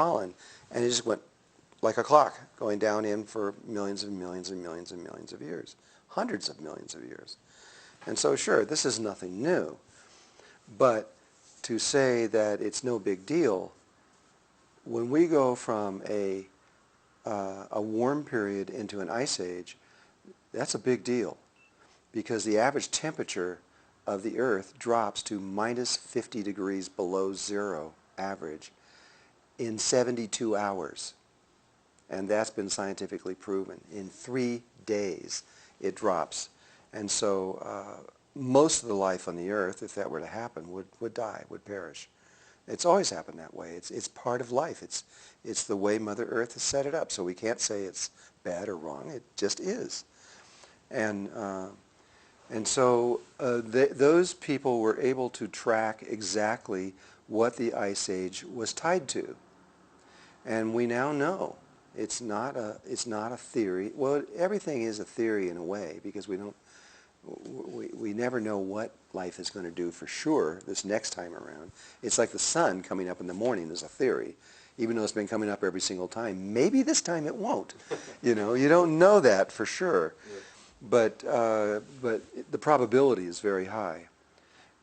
pollen, and it just went like a clock going down in for millions and millions and millions and millions of years, hundreds of millions of years. And so sure, this is nothing new, but to say that it's no big deal, when we go from a warm period into an ice age, that's a big deal, because the average temperature of the Earth drops to minus 50 degrees below zero average in 72 hours. And that's been scientifically proven. In 3 days, it drops. And so most of the life on the Earth, if that were to happen, would die, would perish. It's always happened that way. It's part of life. It's the way Mother Earth has set it up. So we can't say it's bad or wrong. It just is. And so those people were able to track exactly what the Ice Age was tied to. And we now know it's not a theory. Well, everything is a theory in a way, because we never know what life is going to do for sure this next time around. It's like the sun coming up in the morning is a theory, even though it's been coming up every single time. Maybe this time it won't. You don't know that for sure. Yeah. But the probability is very high.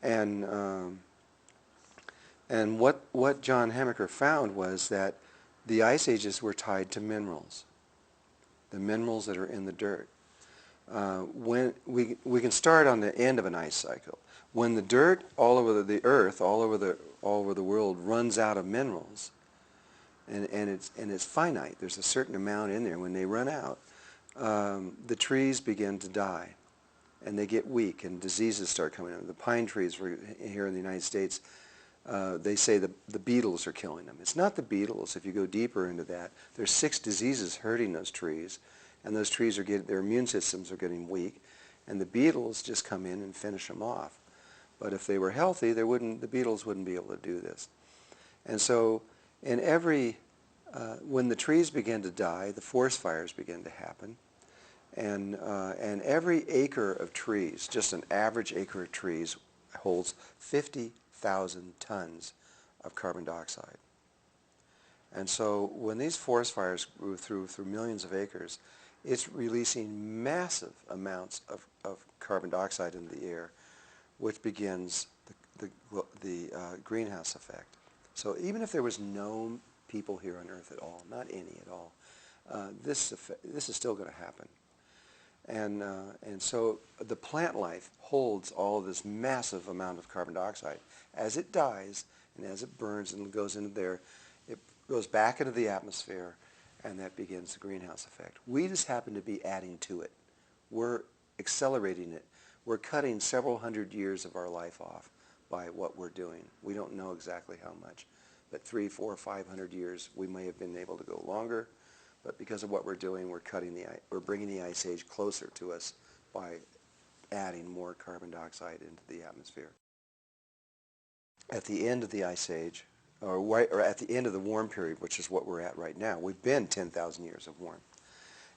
And what John Hamaker found was that the ice ages were tied to minerals, the minerals that are in the dirt. When we can start on the end of an ice cycle. When the dirt all over the earth, all over the world, runs out of minerals, and it's finite. There's a certain amount in there. When they run out, the trees begin to die, and they get weak, and diseases start coming up. The pine trees here in the United States, they say the beetles are killing them. It's not the beetles. If you go deeper into that, there's 6 diseases hurting those trees, and those trees their immune systems are getting weak, and the beetles just come in and finish them off. But if they were healthy, the beetles wouldn't be able to do this. And so when the trees begin to die, the forest fires begin to happen, and every acre of trees, just an average acre of trees, holds 50,000 tons of carbon dioxide. And so when these forest fires go through millions of acres, it's releasing massive amounts of carbon dioxide into the air, which begins the greenhouse effect. So even if there was no people here on Earth at all, not any at all, this is still going to happen. And so the plant life holds all this massive amount of carbon dioxide. As it dies and as it burns and goes into there, it goes back into the atmosphere, and that begins the greenhouse effect. We just happen to be adding to it. We're accelerating it. We're cutting several hundred years of our life off by what we're doing. We don't know exactly how much, but 300, 400, 500 years, we may have been able to go longer. But because of what we're doing, we're bringing the ice age closer to us by adding more carbon dioxide into the atmosphere. At the end of the ice age, or at the end of the warm period, which is what we're at right now, we've been 10,000 years of warm.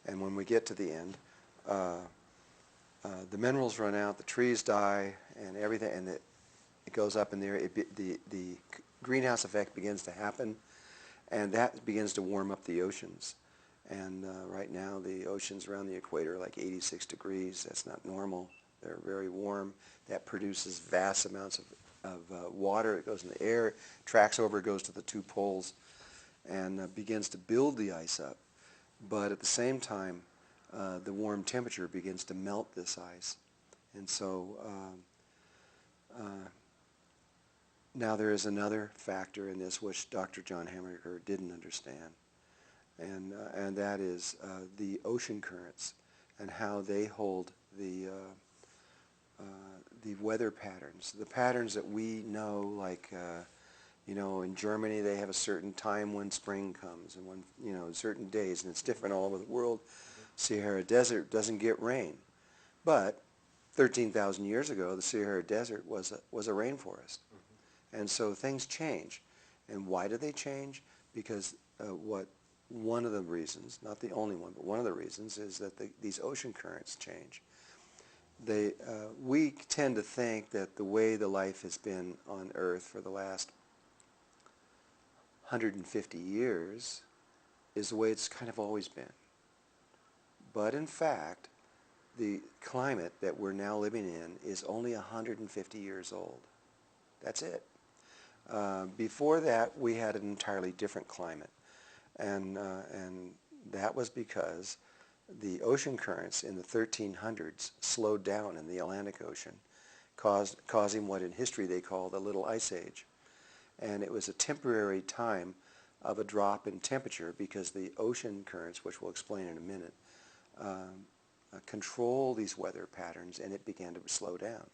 And when we get to the end, the minerals run out, the trees die, and everything, and it goes up in there. The greenhouse effect begins to happen, and that begins to warm up the oceans. And right now, the oceans around the equator are like 86 degrees. That's not normal. They're very warm. That produces vast amounts of water. It goes in the air, tracks over, goes to the 2 poles, and begins to build the ice up. But at the same time, the warm temperature begins to melt this ice. And so now there is another factor in this which Dr. John Hamaker didn't understand. And that is the ocean currents and how they hold the weather patterns. The patterns that we know, like, in Germany they have a certain time when spring comes and when, certain days, and it's different all over the world. Sahara Desert doesn't get rain. But 13,000 years ago, the Sahara Desert was a rainforest. And so things change. And why do they change? Because one of the reasons, not the only one, but one of the reasons is that these ocean currents change. We tend to think that the way the life has been on Earth for the last 150 years is the way it's kind of always been. But in fact, the climate that we're now living in is only 150 years old. That's it. Before that, we had an entirely different climate. And that was because the ocean currents in the 1300s slowed down in the Atlantic Ocean, causing what in history they call the Little Ice Age. And it was a temporary time of a drop in temperature because the ocean currents, which we'll explain in a minute, control these weather patterns, and it began to slow down.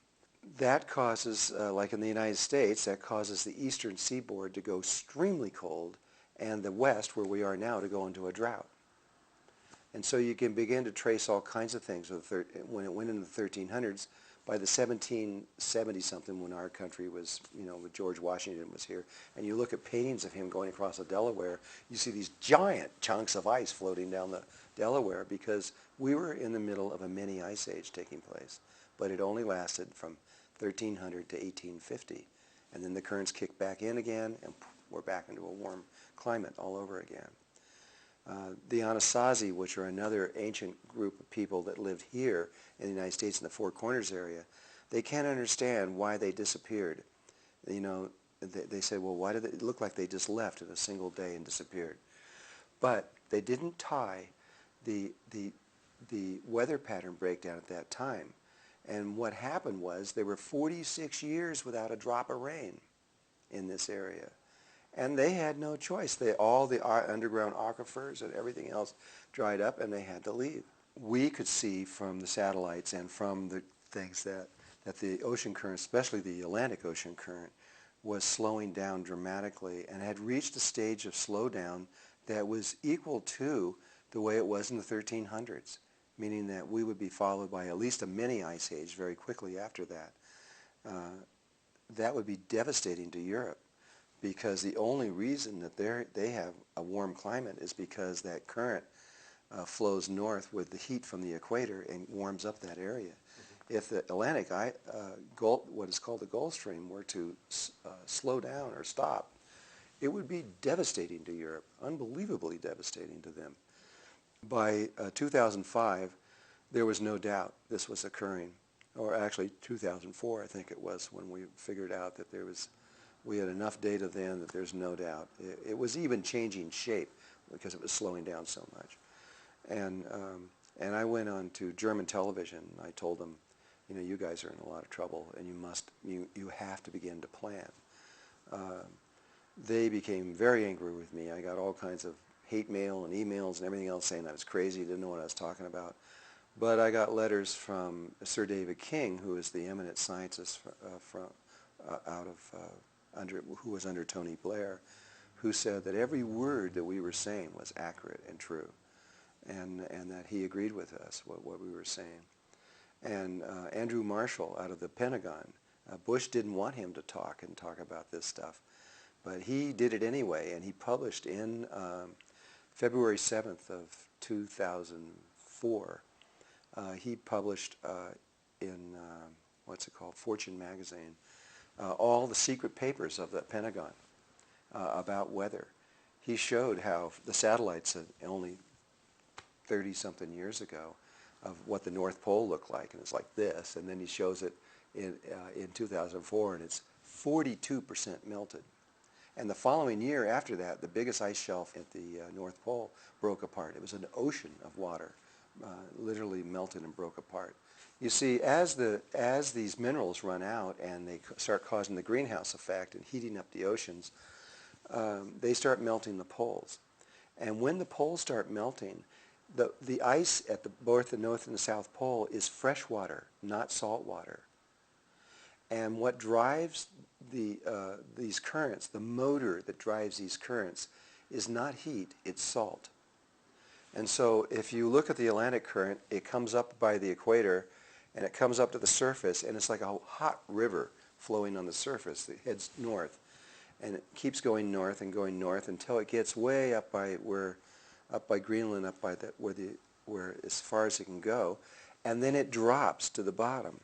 That causes, like in the United States, that causes the eastern seaboard to go extremely cold and the west, where we are now, to go into a drought. And so you can begin to trace all kinds of things. When it went into the 1300s, by the 1770-something, when our country was, when George Washington was here, and you look at paintings of him going across the Delaware, you see these giant chunks of ice floating down the Delaware because we were in the middle of a mini ice age taking place. But it only lasted from 1300 to 1850. And then the currents kicked back in again, and we're back into a warm climate all over again. The Anasazi, which are another ancient group of people that lived here in the United States in the Four Corners area, they can't understand why they disappeared. They say, well, why did it look like they just left in a single day and disappeared? But they didn't tie the weather pattern breakdown at that time. And what happened was there were 46 years without a drop of rain in this area. And they had no choice. All the underground aquifers and everything else dried up, and they had to leave. We could see from the satellites and from the things that the ocean current, especially the Atlantic Ocean current, was slowing down dramatically and had reached a stage of slowdown that was equal to the way it was in the 1300s, meaning that we would be followed by at least a mini ice age very quickly after that. That would be devastating to Europe, because the only reason that they have a warm climate is because that current flows north with the heat from the equator and warms up that area. Mm-hmm. If the Atlantic, what is called the Gulf Stream, were to slow down or stop, it would be devastating to Europe, unbelievably devastating to them. By 2005, there was no doubt this was occurring, or actually 2004, I think it was, when we figured out that we had enough data then that there's no doubt. It was even changing shape because it was slowing down so much. And I went on to German television. I told them, you guys are in a lot of trouble, and you have to begin to plan. They became very angry with me. I got all kinds of hate mail and emails and everything else saying I was crazy, didn't know what I was talking about. But I got letters from Sir David King, who is the eminent scientist who was under Tony Blair, who said that every word that we were saying was accurate and true, and that he agreed with us, what we were saying. And Andrew Marshall out of the Pentagon, Bush didn't want him to talk about this stuff, but he did it anyway, and he published in February 7th of 2004, he published in, Fortune magazine, all the secret papers of the Pentagon about weather. He showed how the satellites only 30-something years ago of what the North Pole looked like, and it's like this, and then he shows it in 2004, and it's 42% melted. And the following year after that, the biggest ice shelf at the North Pole broke apart. It was an ocean of water, literally melted and broke apart. You see, as these minerals run out and they start causing the greenhouse effect and heating up the oceans, they start melting the poles. And when the poles start melting, the ice at both the North and the South Pole is fresh water, not salt water. And what drives these currents, the motor that drives these currents, is not heat, it's salt. And so if you look at the Atlantic current, it comes up by the equator, and it comes up to the surface, and it's like a hot river flowing on the surface that heads north. And it keeps going north until it gets way up by Greenland, where as far as it can go, and then it drops to the bottom.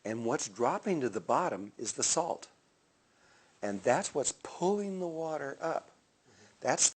And what's dropping to the bottom is the salt. And that's what's pulling the water up. That's